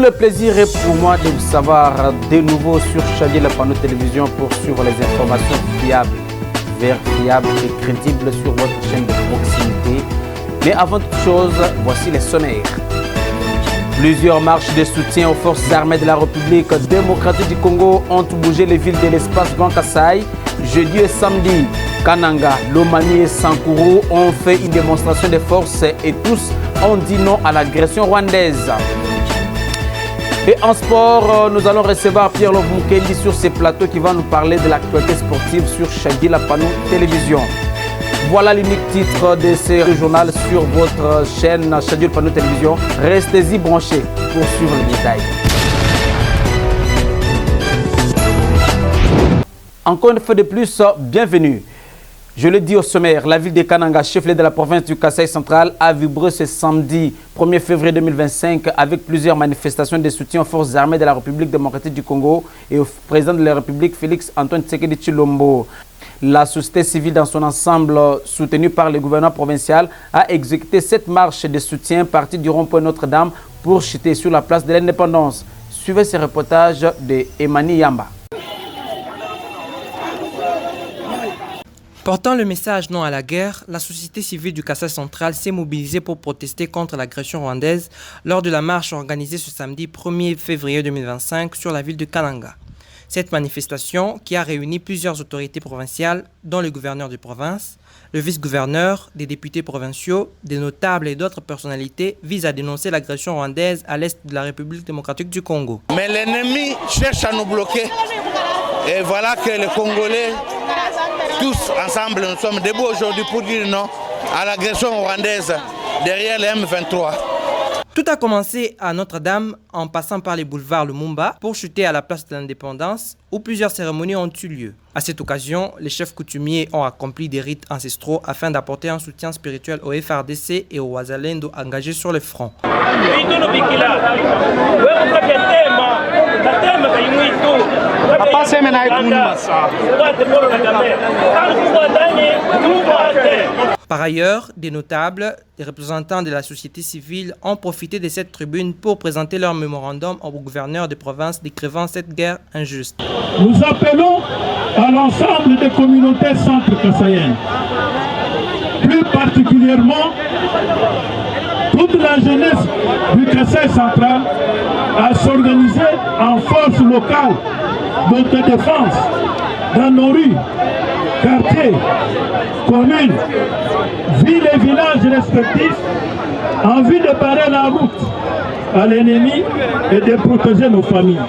le plaisir est pour moi de vous savoir de nouveau sur Chadi la Panneau Télévision pour suivre les informations fiables, vérifiables et crédibles sur votre chaîne de proximité. Mais avant toute chose, voici les sommaires. Plusieurs marches de soutien aux forces armées de la République démocratique du Congo ont bougé les villes de l'espace Grand Kassai. Jeudi et samedi, Kananga, Lomami et Sankuru ont fait une démonstration de force et tous ont dit non à l'agression rwandaise. Et en sport, nous allons recevoir Pierre-Love Mukendi sur ces plateaux qui va nous parler de l'actualité sportive sur Chadi la Panneau Télévision. Voilà l'unique titre de ce journal sur votre chaîne Chadi la Panneau Télévision. Restez-y branchés pour suivre les détails. Encore une fois de plus, bienvenue. Je le dis au sommaire, la ville de Kananga, chef-lieu de la province du Kasaï central, a vibré ce samedi 1er février 2025 avec plusieurs manifestations de soutien aux forces armées de la République démocratique du Congo et au président de la République, Félix Antoine Tshisekedi Tshilombo. La société civile dans son ensemble, soutenue par le gouvernement provincial, a exécuté cette marche de soutien partie du rond-point Notre-Dame pour chuter sur la place de l'Indépendance. Suivez ce reportage de Emani Yamba. Portant le message non à la guerre, la société civile du Kasaï central s'est mobilisée pour protester contre l'agression rwandaise lors de la marche organisée ce samedi 1er février 2025 sur la ville de Kananga. Cette manifestation, qui a réuni plusieurs autorités provinciales, dont le gouverneur de province, le vice-gouverneur, des députés provinciaux, des notables et d'autres personnalités, vise à dénoncer l'agression rwandaise à l'est de la République démocratique du Congo. Mais l'ennemi cherche à nous bloquer. Et voilà que les Congolais, tous ensemble, nous sommes debout aujourd'hui pour dire non à l'agression rwandaise derrière les M23. Tout a commencé à Notre-Dame en passant par les boulevards Lumumba pour chuter à la place de l'Indépendance où plusieurs cérémonies ont eu lieu. À cette occasion, les chefs coutumiers ont accompli des rites ancestraux afin d'apporter un soutien spirituel aux FRDC et aux Wazalendo engagés sur le front. Par ailleurs, des notables, des représentants de la société civile ont profité de cette tribune pour présenter leur mémorandum au gouverneur de province décrivant cette guerre injuste. Nous appelons à l'ensemble des communautés centre-kassaïennes, plus particulièrement toute la jeunesse du Kasaï central, à s'organiser en force locale d'autodéfense dans nos rues, quartiers, communes, villes et villages respectifs en vue de barrer la route à l'ennemi et de protéger nos familles.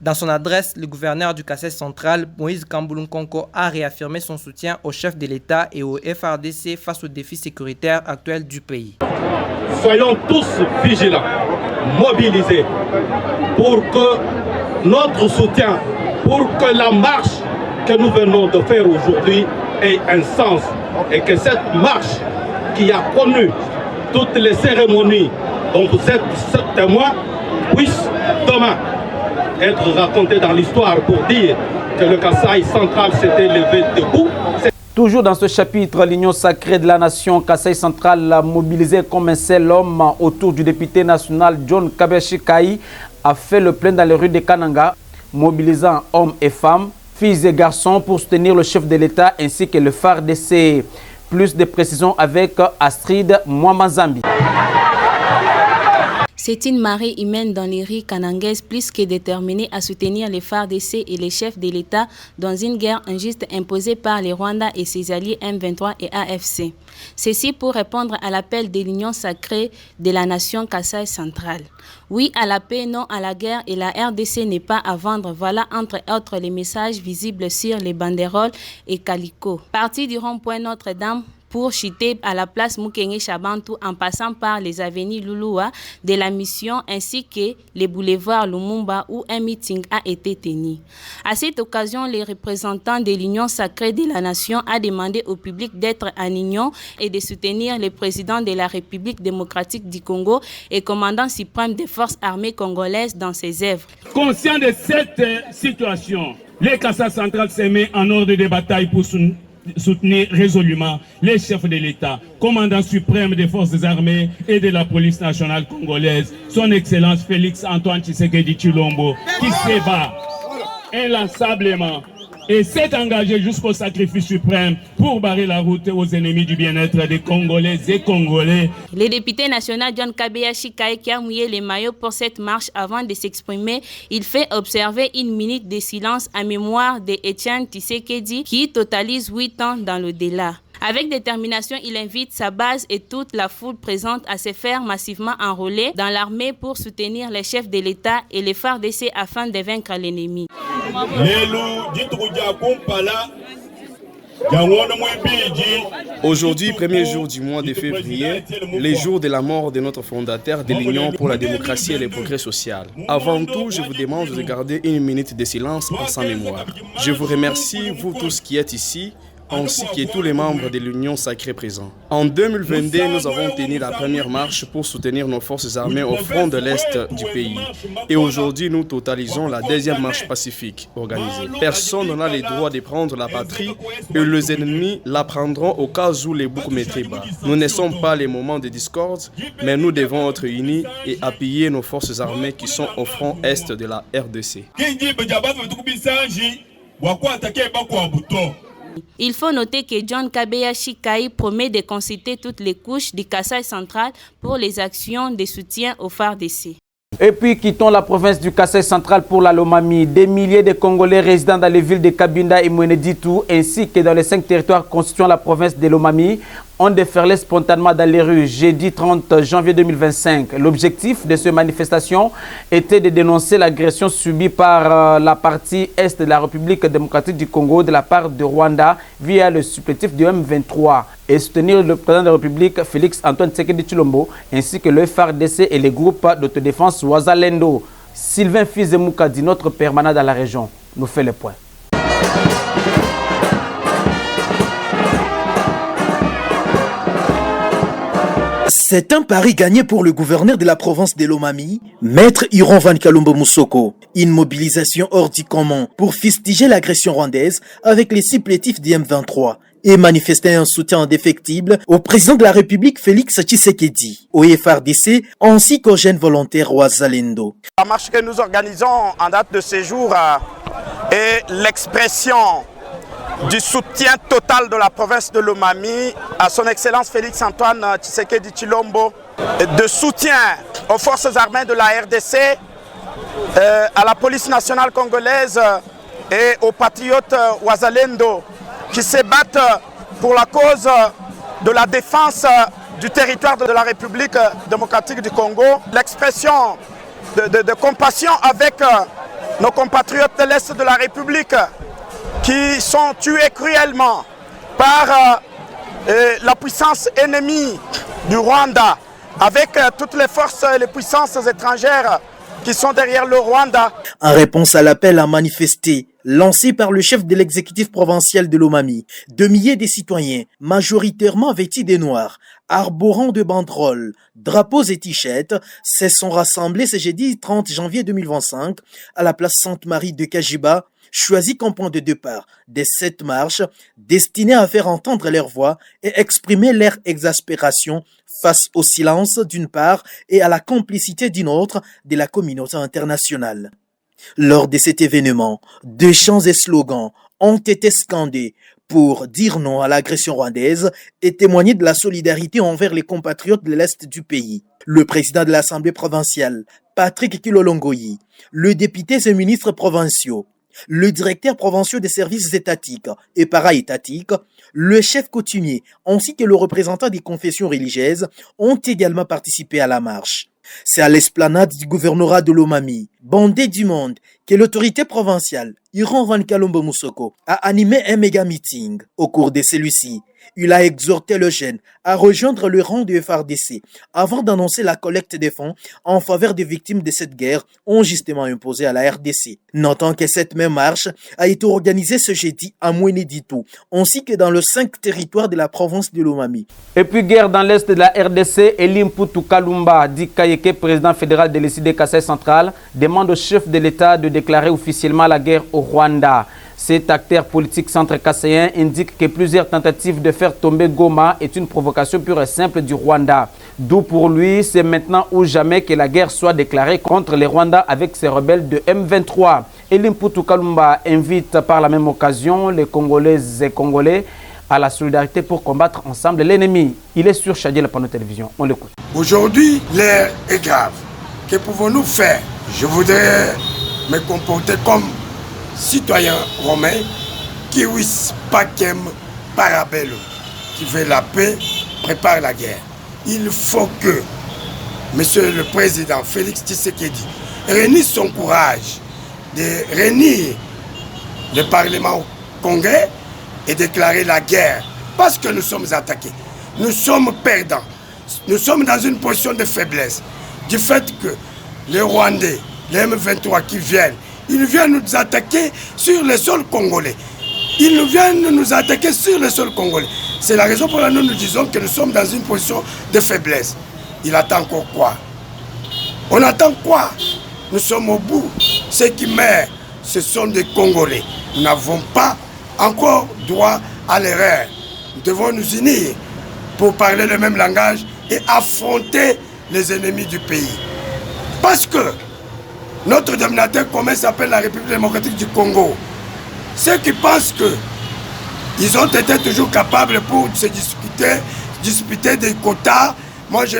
Dans son adresse, le gouverneur du Kasaï central, Moïse Kamboulounkonko, a réaffirmé son soutien au chef de l'État et au FRDC face aux défis sécuritaires actuels du pays. Soyons tous vigilants, mobilisés pour que notre soutien, pour que la marche que nous venons de faire aujourd'hui ait un sens et que cette marche qui a connu toutes les cérémonies dont vous êtes témoins puisse demain être racontée dans l'histoire pour dire que le Kasaï central s'était levé debout. Toujours dans ce chapitre, l'Union sacrée de la nation Kasaï central a mobilisé comme un seul homme autour du député national John Kabeshi Kai a fait le plein dans les rues de Kananga, mobilisant hommes et femmes, filles et garçons pour soutenir le chef de l'État ainsi que le FARDC. Plus de précisions avec Astrid Mwamazambi. C'est une marée humaine dans les rues kanangaises plus que déterminée à soutenir les FARDC et les chefs de l'État dans une guerre injuste imposée par les Rwandais et ses alliés M23 et AFC. Ceci pour répondre à l'appel de l'Union sacrée de la nation Kasaï centrale. Oui à la paix, non à la guerre et la RDC n'est pas à vendre. Voilà entre autres les messages visibles sur les banderoles et calicots. Parti du rond-point Notre-Dame, pour chuter à la place Mukenge Chabantou en passant par les avenues Lulua de la mission ainsi que les boulevards Lumumba où un meeting a été tenu. À cette occasion, les représentants de l'Union sacrée de la nation a demandé au public d'être en union et de soutenir le président de la République démocratique du Congo et commandant suprême des forces armées congolaises dans ses œuvres. Conscient de cette situation, le Kasaï central se met en ordre de bataille pour soutenir résolument les chefs de l'État, commandant suprême des forces armées et de la police nationale congolaise, son Excellence Félix Antoine Tshisekedi Tshilombo, qui se bat inlassablement et s'est engagé jusqu'au sacrifice suprême pour barrer la route aux ennemis du bien-être des Congolais et Congolais. Le député national John Kabeya Chikaye, qui a mouillé les maillots pour cette marche avant de s'exprimer, il fait observer une minute de silence en mémoire d'Etienne Tshisekedi qui totalise 8 ans dans le délai. Avec détermination, il invite sa base et toute la foule présente à se faire massivement enrôler dans l'armée pour soutenir les chefs de l'État et les FARDC afin de vaincre l'ennemi. Aujourd'hui, premier jour du mois de février, les jours de la mort de notre fondateur de l'Union pour la démocratie et le progrès social. Avant tout, je vous demande de garder une minute de silence en sa mémoire. Je vous remercie, vous tous qui êtes ici, ainsi que tous les membres de l'Union sacrée présents. En 2022, nous avons tenu la première marche pour soutenir nos forces armées au front de l'Est du pays. Et aujourd'hui, nous totalisons la deuxième marche pacifique organisée. Personne n'a le droit de prendre la patrie et les ennemis la prendront au cas où les boucs mettraient bas. Nous ne sommes pas les moments de discorde, mais nous devons être unis et appuyer nos forces armées qui sont au front Est de la RDC. Il faut noter que John Kabeya Chikaye promet de consulter toutes les couches du Kasaï central pour les actions de soutien au FARDC. Et puis quittons la province du Kasaï central pour la Lomami. Des milliers de Congolais résidant dans les villes de Kabinda et Mweneditu ainsi que dans les 5 territoires constituant la province de Lomami ont déferlé spontanément dans les rues jeudi 30 janvier 2025. L'objectif de cette manifestation était de dénoncer l'agression subie par la partie est de la République démocratique du Congo de la part de Rwanda via le supplétif du M23 et soutenir le président de la République Félix Antoine Tshisekedi Tshilombo ainsi que le FARDC et les groupes d'autodéfense Wazalendo. Sylvain Fizemoukadi, notre permanent dans la région, nous fait le point. C'est un pari gagné pour le gouverneur de la province de Lomami, Maître Iron Van Kalumbo Moussoko. Une mobilisation hors du commun pour fustiger l'agression rwandaise avec les supplétifs du M23 et manifester un soutien indéfectible au président de la République Félix Tshisekedi, au FARDC ainsi qu'aux jeunes volontaires Wazalendo. La marche que nous organisons en date de ce jour est l'expression du soutien total de la province de Lomami à son Excellence Félix Antoine Tshisekedi Tshilombo, de soutien aux forces armées de la RDC, à la police nationale congolaise et aux patriotes Wazalendo qui se battent pour la cause de la défense du territoire de la République démocratique du Congo. L'expression de compassion avec nos compatriotes de l'Est de la République qui sont tués cruellement par la puissance ennemie du Rwanda, avec toutes les forces et les puissances étrangères qui sont derrière le Rwanda. En réponse à l'appel à manifester lancé par le chef de l'exécutif provincial de Lomami, de milliers de citoyens, majoritairement vêtus de noir, arborant de banderoles, drapeaux et t-shirts, se sont rassemblés ce jeudi 30 janvier 2025 à la place Sainte-Marie de Kajiba, choisi comme point de départ de cette marche destinée à faire entendre leur voix et exprimer leur exaspération face au silence d'une part et à la complicité d'une autre de la communauté internationale. Lors de cet événement, 2 chants et slogans ont été scandés pour dire non à l'agression rwandaise et témoigner de la solidarité envers les compatriotes de l'Est du pays. Le président de l'Assemblée provinciale, Patrick Kilolongoyi, le député et ministres provinciaux, le directeur provincial des services étatiques et para-étatiques, le chef coutumier ainsi que le représentant des confessions religieuses ont également participé à la marche. C'est à l'esplanade du gouvernorat de Lomami, bondé du monde, que l'autorité provinciale, Iron Van Kalumbo Moussoko, a animé un méga meeting. Au cours de celui-ci, il a exhorté le jeune à rejoindre le rang de FARDC avant d'annoncer la collecte des fonds en faveur des victimes de cette guerre injustement imposée à la RDC. Notons que cette même marche a été organisée ce jeudi à Mweneditu, ainsi que dans les 5 territoires de la province de Lomami. Et puis guerre dans l'est de la RDC, Elim Poutou Kalumba, dit Kayeke, président fédéral de l'ECD Kasaï central, demande au chef de l'État de déclarer officiellement la guerre au Rwanda. Cet acteur politique centre-kassaïen indique que plusieurs tentatives de faire tomber Goma est une provocation pure et simple du Rwanda. D'où pour lui, c'est maintenant ou jamais que la guerre soit déclarée contre les Rwandais avec ces rebelles de M23. Elim Poutou Kalumba invite par la même occasion les Congolaises et Congolais à la solidarité pour combattre ensemble l'ennemi. Il est sur Chadiel Pano Télévision. On l'écoute. Aujourd'hui, l'air est grave. Que pouvons-nous faire? Je voudrais me comporter comme citoyen romain qui wis pacem parabellum, qui veut la paix, prépare la guerre. Il faut que Monsieur le Président Félix Tshisekedi réunisse son courage de réunir le Parlement au Congrès et déclarer la guerre parce que nous sommes attaqués. Nous sommes perdants. Nous sommes dans une position de faiblesse du fait que les Rwandais, les M23 qui viennent, ils viennent nous attaquer sur le sol congolais. Ils viennent nous attaquer sur le sol congolais. C'est la raison pour laquelle nous disons que nous sommes dans une position de faiblesse. Il attend encore quoi? On attend quoi? Nous sommes au bout. Ceux qui meurent, ce sont des Congolais. Nous n'avons pas encore droit à l'erreur. Nous devons nous unir pour parler le même langage et affronter les ennemis du pays. Parce que notre dominateur commun s'appelle la République démocratique du Congo. Ceux qui pensent qu'ils ont été toujours capables pour se disputer des quotas, moi je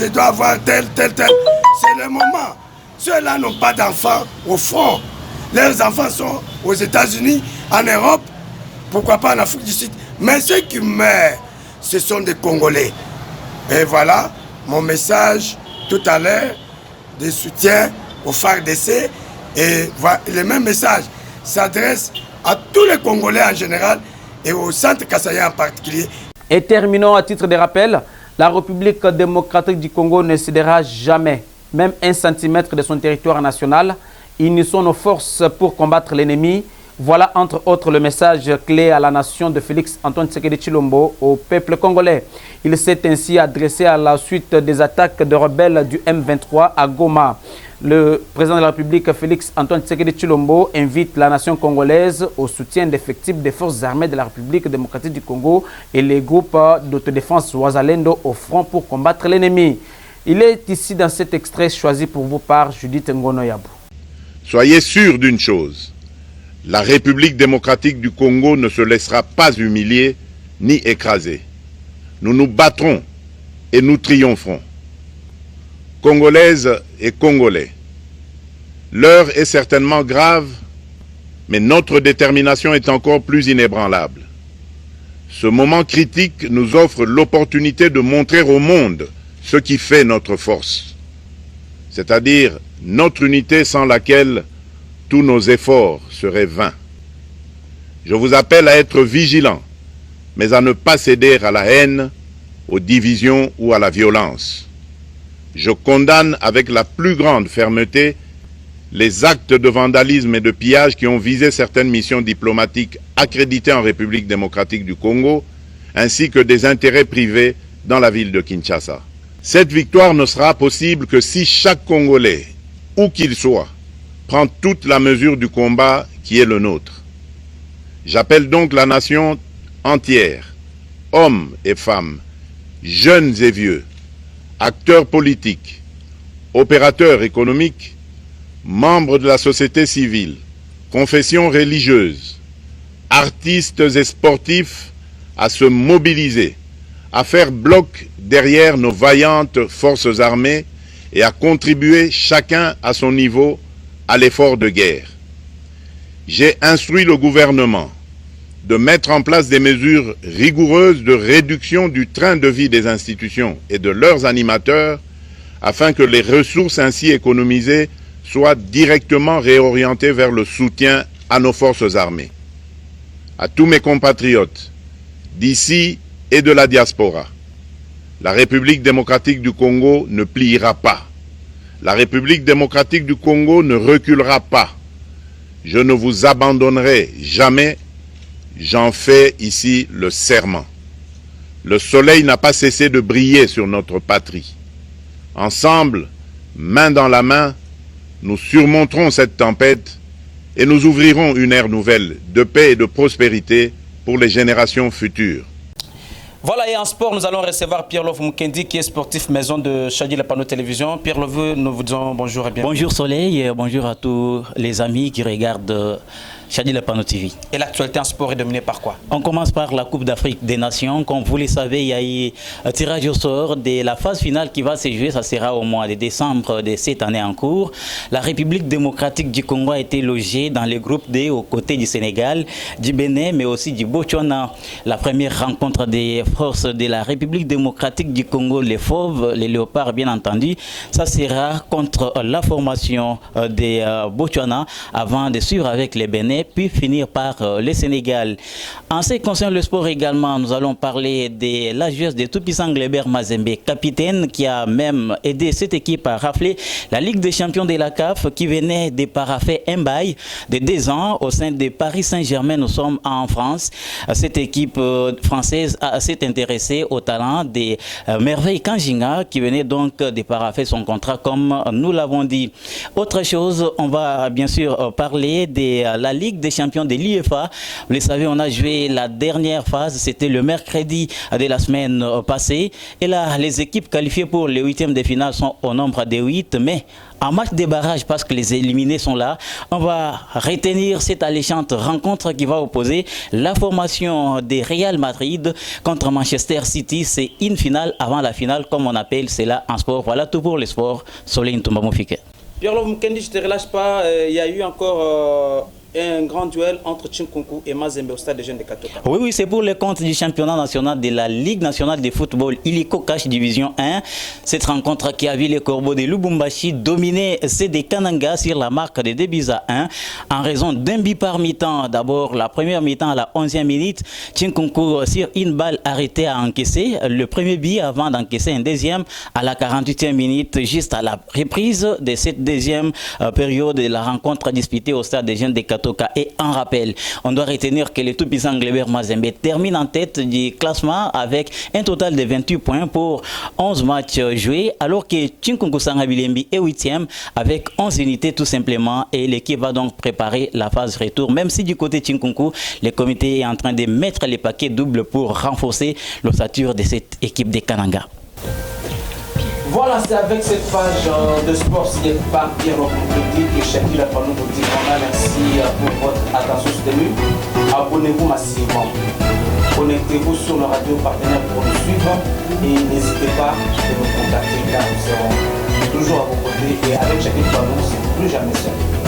dois avoir tel. C'est le moment. Ceux-là n'ont pas d'enfants au front. Leurs enfants sont aux États-Unis, en Europe, pourquoi pas en Afrique du Sud. Mais ceux qui meurent, ce sont des Congolais. Et voilà mon message tout à l'heure de soutien au FARDC. Et le même message s'adresse à tous les Congolais en général et au centre kassaïen en particulier. Et terminons à titre de rappel, la République démocratique du Congo ne cédera jamais, même 1 centimètre de son territoire national. Unissons nos forces pour combattre l'ennemi. Voilà entre autres le message clé à la nation de Félix Antoine Tshisekedi Tshilombo au peuple congolais. Il s'est ainsi adressé à la suite des attaques de rebelles du M23 à Goma. Le président de la République, Félix Antoine Tshisekedi Tshilombo, invite la nation congolaise au soutien d'effectifs des forces armées de la République démocratique du Congo et les groupes d'autodéfense Wazalendo au front pour combattre l'ennemi. Il est ici dans cet extrait choisi pour vous par Judith Ngonoyabou. Soyez sûrs d'une chose, la République démocratique du Congo ne se laissera pas humilier ni écraser. Nous nous battrons et nous triompherons. Congolaises et Congolais, l'heure est certainement grave, mais notre détermination est encore plus inébranlable. Ce moment critique nous offre l'opportunité de montrer au monde ce qui fait notre force, c'est-à-dire notre unité sans laquelle tous nos efforts seraient vains. Je vous appelle à être vigilants, mais à ne pas céder à la haine, aux divisions ou à la violence. Je condamne avec la plus grande fermeté les actes de vandalisme et de pillage qui ont visé certaines missions diplomatiques accréditées en République démocratique du Congo, ainsi que des intérêts privés dans la ville de Kinshasa. Cette victoire ne sera possible que si chaque Congolais, où qu'il soit, prend toute la mesure du combat qui est le nôtre. J'appelle donc la nation entière, hommes et femmes, jeunes et vieux, acteurs politiques, opérateurs économiques, membres de la société civile, confessions religieuses, artistes et sportifs à se mobiliser, à faire bloc derrière nos vaillantes forces armées et à contribuer chacun à son niveau à l'effort de guerre. J'ai instruit le gouvernement de mettre en place des mesures rigoureuses de réduction du train de vie des institutions et de leurs animateurs afin que les ressources ainsi économisées soient directement réorientées vers le soutien à nos forces armées. À tous mes compatriotes d'ici et de la diaspora, la République démocratique du Congo ne pliera pas. La République démocratique du Congo ne reculera pas. Je ne vous abandonnerai jamais. J'en fais ici le serment. Le soleil n'a pas cessé de briller sur notre patrie. Ensemble, main dans la main, nous surmonterons cette tempête et nous ouvrirons une ère nouvelle de paix et de prospérité pour les générations futures. Voilà, et en sport, nous allons recevoir Pierre-Love Mukendi, qui est sportif maison de Chadi La Panneau Télévision. Pierre-Love, nous vous disons bonjour et bienvenue. Bonjour Soleil, et bonjour à tous les amis qui regardent Chadi La Panneau TV. Et l'actualité en sport est dominée par quoi? On commence par la Coupe d'Afrique des Nations. Comme vous le savez, il y a eu un tirage au sort de la phase finale qui va se jouer. Ça sera au mois de décembre de cette année en cours. La République démocratique du Congo a été logée dans le groupe D aux côtés du Sénégal, du Bénin, mais aussi du Botswana. La première rencontre des forces de la République démocratique du Congo, les Fauves, les Léopards bien entendu, ça sera contre la formation des Botswana avant de suivre avec les Bénin, puis finir par le Sénégal. En ce qui concerne le sport également, nous allons parler de la joueuse de tout-puissant Glebert Mazembe, capitaine qui a même aidé cette équipe à rafler la Ligue des champions de la CAF, qui venait de paraffer un bail de 2 ans au sein de Paris Saint-Germain. Nous sommes en France. Cette équipe française s'est intéressée au talent de Merveille Kanjinga, qui venait donc de paraffer son contrat comme nous l'avons dit. Autre chose, on va bien sûr parler de la Ligue des champions de l'UEFA. Vous le savez, on a joué la dernière phase, c'était le mercredi de la semaine passée. Et là, les équipes qualifiées pour les 8e de finale sont au nombre de 8, mais en match de barrage, parce que les éliminés sont là, on va retenir cette alléchante rencontre qui va opposer la formation des Real Madrid contre Manchester City. C'est une finale avant la finale, comme on appelle cela en sport. Voilà tout pour le sport. Soleil Ntombamofike. Pierre-Love Mukendi, je ne te relâche pas. Il y a eu encore un grand duel entre Chinkunku et Mazembe au stade des jeunes de Katoka. Oui, c'est pour le compte du championnat national de la Ligue nationale de football Illico Cash Division 1. Cette rencontre qui a vu les Corbeaux de Lubumbashi dominer ceux de Kananga sur la marque de 2-1 en raison d'un but par mi-temps. D'abord, la première mi-temps à la 11e minute, Chinkunku sur une balle arrêtée à encaisser le premier but avant d'encaisser un deuxième à la 48e minute, juste à la reprise de cette deuxième période de la rencontre disputée au stade des jeunes de Katoka. Et en rappel, on doit retenir que le tout-puissant Glebert Mazembe termine en tête du classement avec un total de 28 points pour 11 matchs joués, alors que Chinkunku Sangabilembi est 8e avec 11 unités tout simplement, et l'équipe va donc préparer la phase retour, même si du côté Chinkunku, le comité est en train de mettre les paquets doubles pour renforcer l'ossature de cette équipe de Kananga. Voilà, c'est avec cette page de sport signée par Pierre-Love Mukendi que Chadi La Panneau vous dit vraiment merci pour votre attention soutenue. Abonnez-vous massivement. Connectez-vous sur nos radios partenaires pour nous suivre et n'hésitez pas à nous contacter car nous serons toujours à vos côtés et avec Chadi La Panneau, c'est plus jamais seul.